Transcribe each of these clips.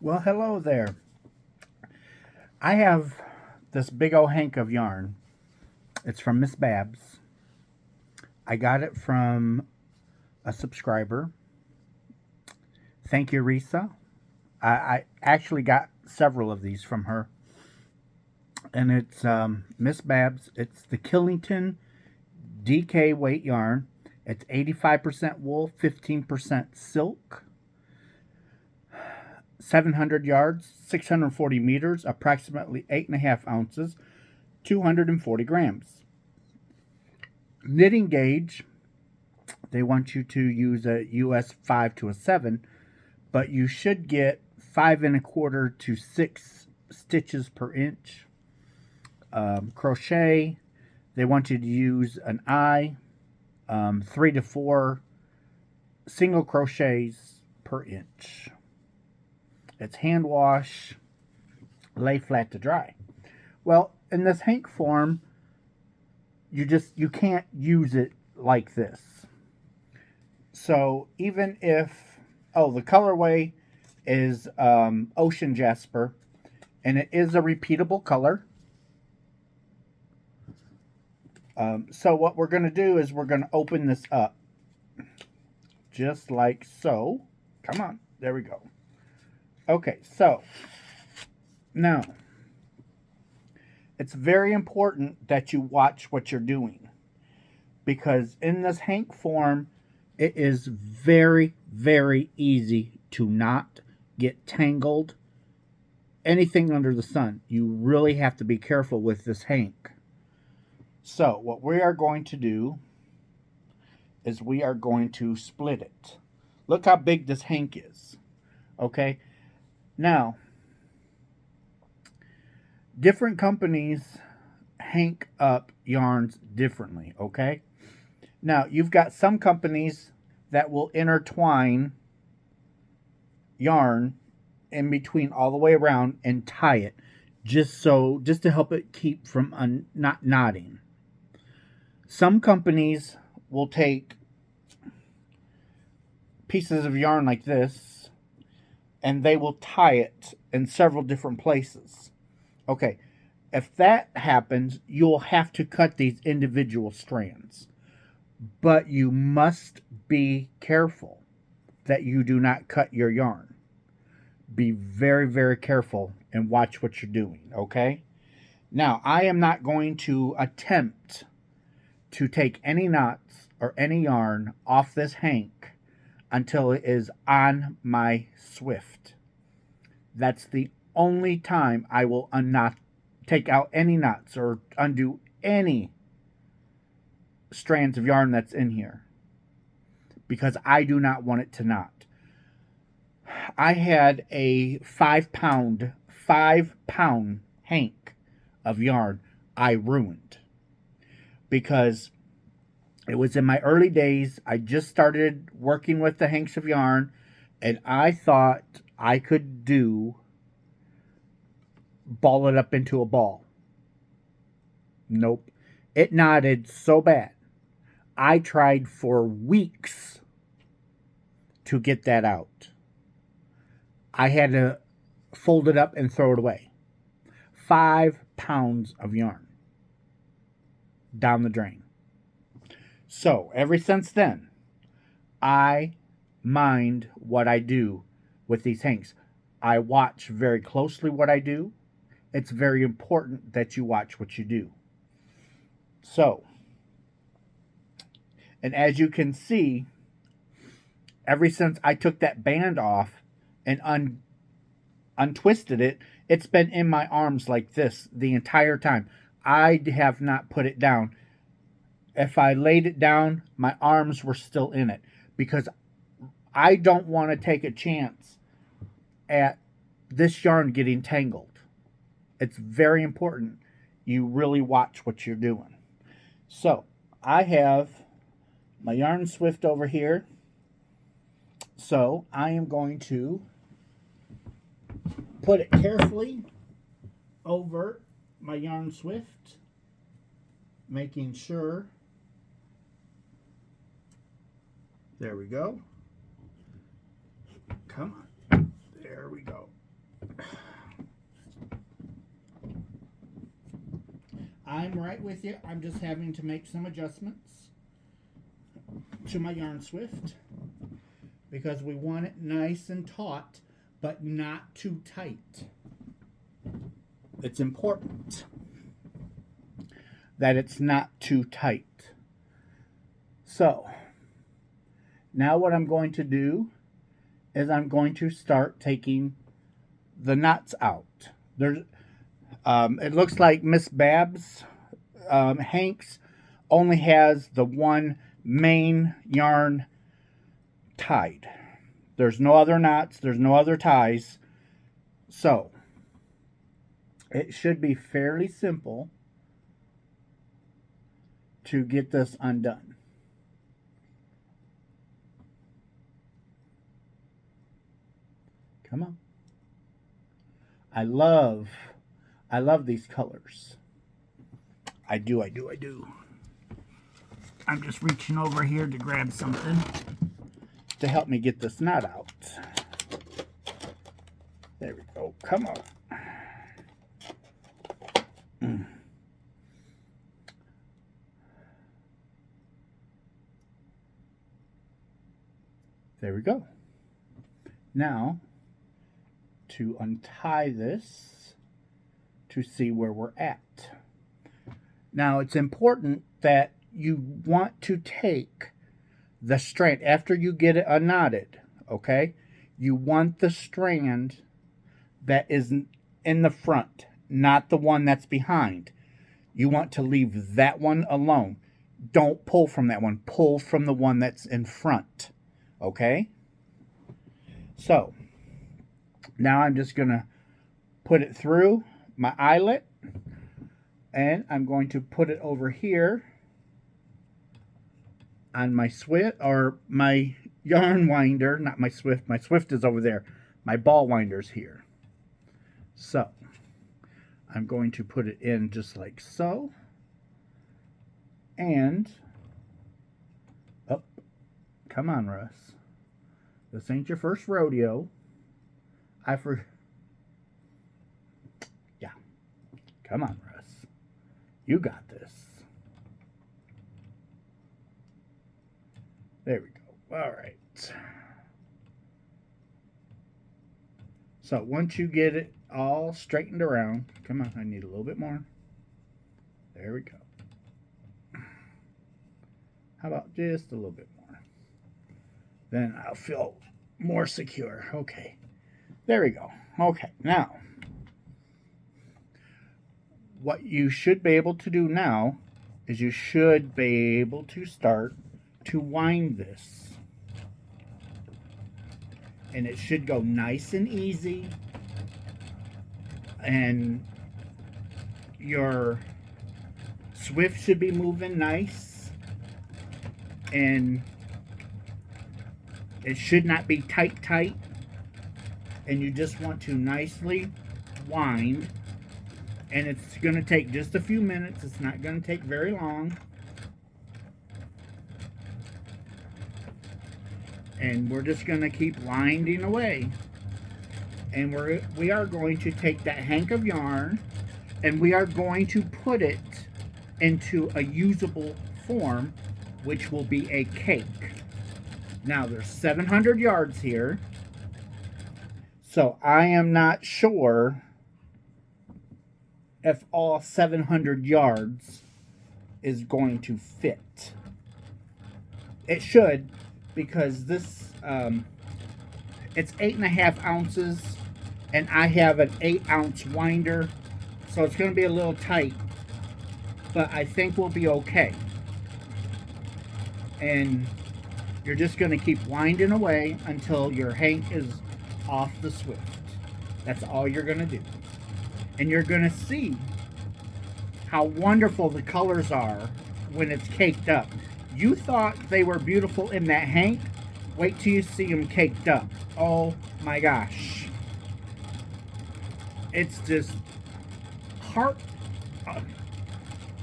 Well, hello there. I have this big old hank of yarn. It's from Miss Babs. I got it from a subscriber. Thank you, Risa. I actually got several of these from her. And it's Miss Babs. It's the Killington DK weight yarn. It's 85% wool, 15% silk. 700 yards, 640 meters, approximately 8.5 ounces, 240 grams. Knitting gauge, they want you to use a U.S.A 5 to a 7, but you should get 5 1/4 to 6 stitches per inch. Crochet, they want you to use an I, 3 to 4 single crochets per inch. It's hand wash, lay flat to dry. Well, in this hank form, you can't use it like this. So even if the colorway is ocean jasper, and it is a repeatable color. So what we're going to do is we're going to open this up just like so. Come on, there we go. Okay, so now it's very important that you watch what you're doing, because in this hank form, it is very, very easy to not get tangled. Anything under the sun. You really have to be careful with this hank. So what we are going to do is we are going to split it. Look how big this hank is. Okay? Now, different companies hank up yarns differently, okay? Now, you've got some companies that will intertwine yarn in between all the way around and tie it just to help it keep from not knotting. Some companies will take pieces of yarn like this and they will tie it in several different places. Okay, if that happens, you'll have to cut these individual strands. But you must be careful that you do not cut your yarn. Be very, very careful and watch what you're doing, okay? Now, I am not going to attempt to take any knots or any yarn off this hank until it is on my Swift. That's the only time I will take out any knots or undo any strands of yarn that's in here, because I do not want it to knot. I had a 5 pound hank of yarn I ruined because it was in my early days. I just started working with the hanks of yarn, and I thought I could ball it up into a ball. Nope. It knotted so bad. I tried for weeks to get that out. I had to fold it up and throw it away. 5 pounds of yarn down the drain. So, ever since then, I mind what I do with these hanks. I watch very closely what I do. It's very important that you watch what you do. So, and as you can see, ever since I took that band off and untwisted it, it's been in my arms like this the entire time. I have not put it down. If I laid it down, my arms were still in it, because I don't want to take a chance at this yarn getting tangled. It's very important you really watch what you're doing. So, I have my yarn Swift over here. So, I am going to put it carefully over my yarn Swift, making sure. There we go. Come on. There we go. I'm right with you. I'm just having to make some adjustments to my yarn swift because we want it nice and taut, but not too tight. It's important that it's not too tight. So, now what I'm going to do is I'm going to start taking the knots out. It looks like Miss Babs Hanks only has the one main yarn tied. There's no other knots, there's no other ties. So, it should be fairly simple to get this undone. Come on. I love these colors. I do. I'm just reaching over here to grab something to help me get this knot out. There we go. Come on. There we go. Now, to untie this to see where we're at. Now, it's important that you want to take the strand after you get it unknotted, okay? You want the strand that is in the front, not the one that's behind. You want to leave that one alone. Don't pull from that one. Pull from the one that's in front, okay? So, now I'm just going to put it through my eyelet, and I'm going to put it over here on my swift, or my yarn winder, not my swift. My swift is over there. My ball winder's here. So, I'm going to put it in just like so. And, come on, Russ. This ain't your first rodeo. Yeah. Come on, Russ. You got this. There we go. All right. So once you get it all straightened around, come on, I need a little bit more. There we go. How about just a little bit more? Then I'll feel more secure. Okay. There we go. Okay, now, what you should be able to do now is you should be able to start to wind this. And it should go nice and easy. And your swift should be moving nice. And it should not be tight. And you just want to nicely wind. And it's going to take just a few minutes. It's not going to take very long. And we're just going to keep winding away. And we are going to take that hank of yarn and we are going to put it into a usable form, which will be a cake. Now there's 700 yards here. So I am not sure if all 700 yards is going to fit. It should, because this, it's 8.5 ounces, and I have an 8-ounce winder, so it's going to be a little tight, but I think we'll be okay. And you're just going to keep winding away until your hank is off the swift. That's all you're going to do. And you're going to see how wonderful the colors are when it's caked up. You thought they were beautiful in that hank. Wait till you see them caked up. Oh my gosh. It's just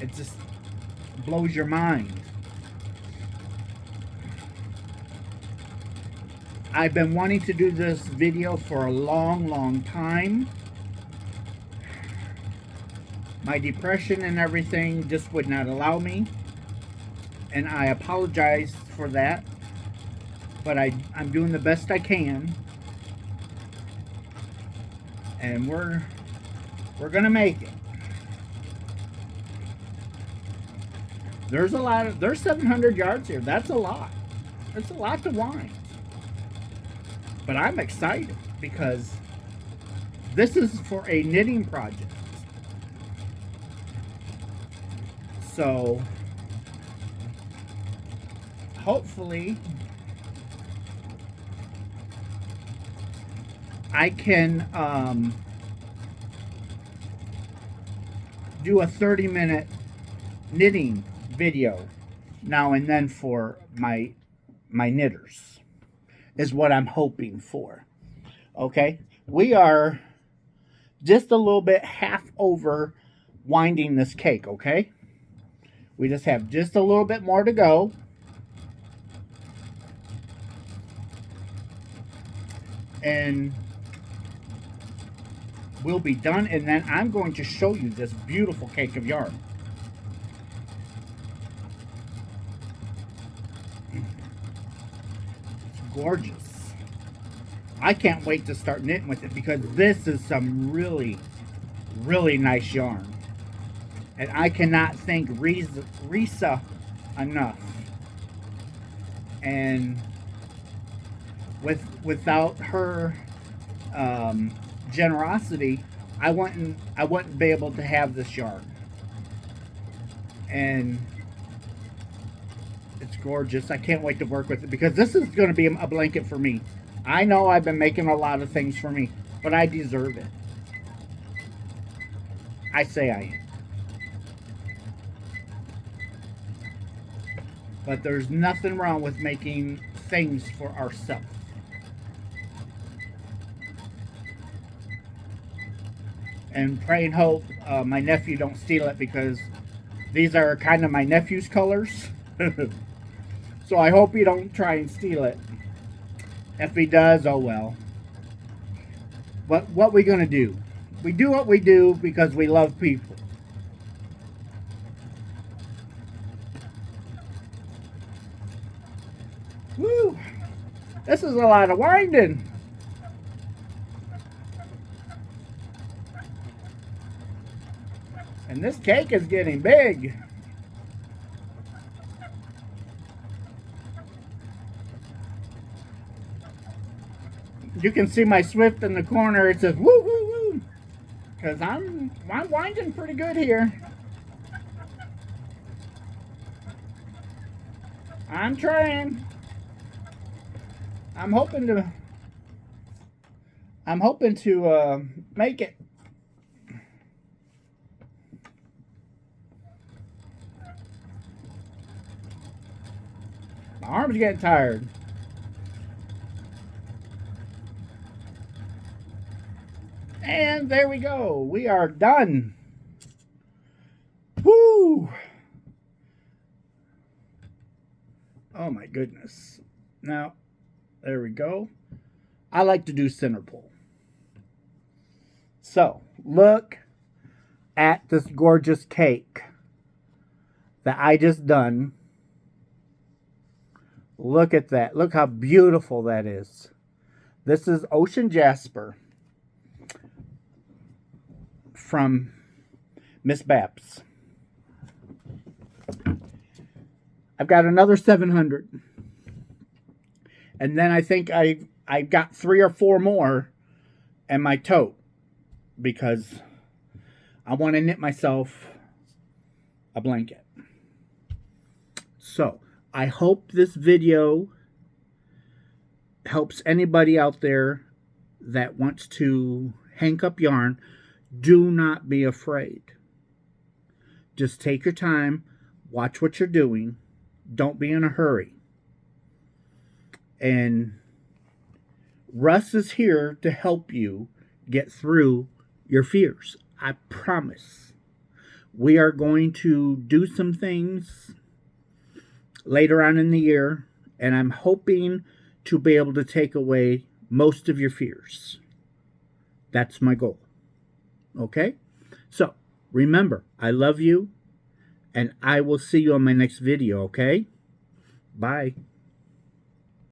it just blows your mind. I've been wanting to do this video for a long time. My depression and everything just would not allow me, and I apologize for that. But I'm doing the best I can, and we're gonna make it. There's 700 yards here. That's a lot. It's a lot to wind. But I'm excited because this is for a knitting project. So hopefully I can do a 30-minute knitting video now and then for my knitters is what I'm hoping for. Okay, we are just a little bit half over winding this cake. Okay, we just have just a little bit more to go, and we'll be done, and then I'm going to show you this beautiful cake of yarn. It's gorgeous. I can't wait to start knitting with it because this is some really, really nice yarn. And I cannot thank Risa enough. And without her generosity, I wouldn't be able to have this yarn. And it's gorgeous. I can't wait to work with it because this is going to be a blanket for me. I know I've been making a lot of things for me, but I deserve it. I say I am. But there's nothing wrong with making things for ourselves. And pray and hope my nephew don't steal it because these are kind of my nephew's colors. So I hope he don't try and steal it. If he does, oh well. But what we gonna do? We do what we do because we love people. Woo! This is a lot of winding. And this cake is getting big. You can see my Swift in the corner. It says woo woo woo. Because I'm winding pretty good here. I'm trying. I'm hoping to make it. My arm's getting tired. And there we go. We are done. Woo! Oh my goodness. Now, there we go. I like to do center pull. So, look at this gorgeous cake that I just done. Look at that. Look how beautiful that is. This is Ocean Jasper from Miss Babs. I've got another 700. And then I think I've got 3 or 4 more in my tote because I want to knit myself a blanket. So, I hope this video helps anybody out there that wants to hank up yarn. Do not be afraid. Just take your time, watch what you're doing. Don't be in a hurry. And Russ is here to help you get through your fears. I promise. We are going to do some things later on in the year, and I'm hoping to be able to take away most of your fears. That's my goal. Okay? So, Remember, I love you, and I will see you on my next video, okay? Bye.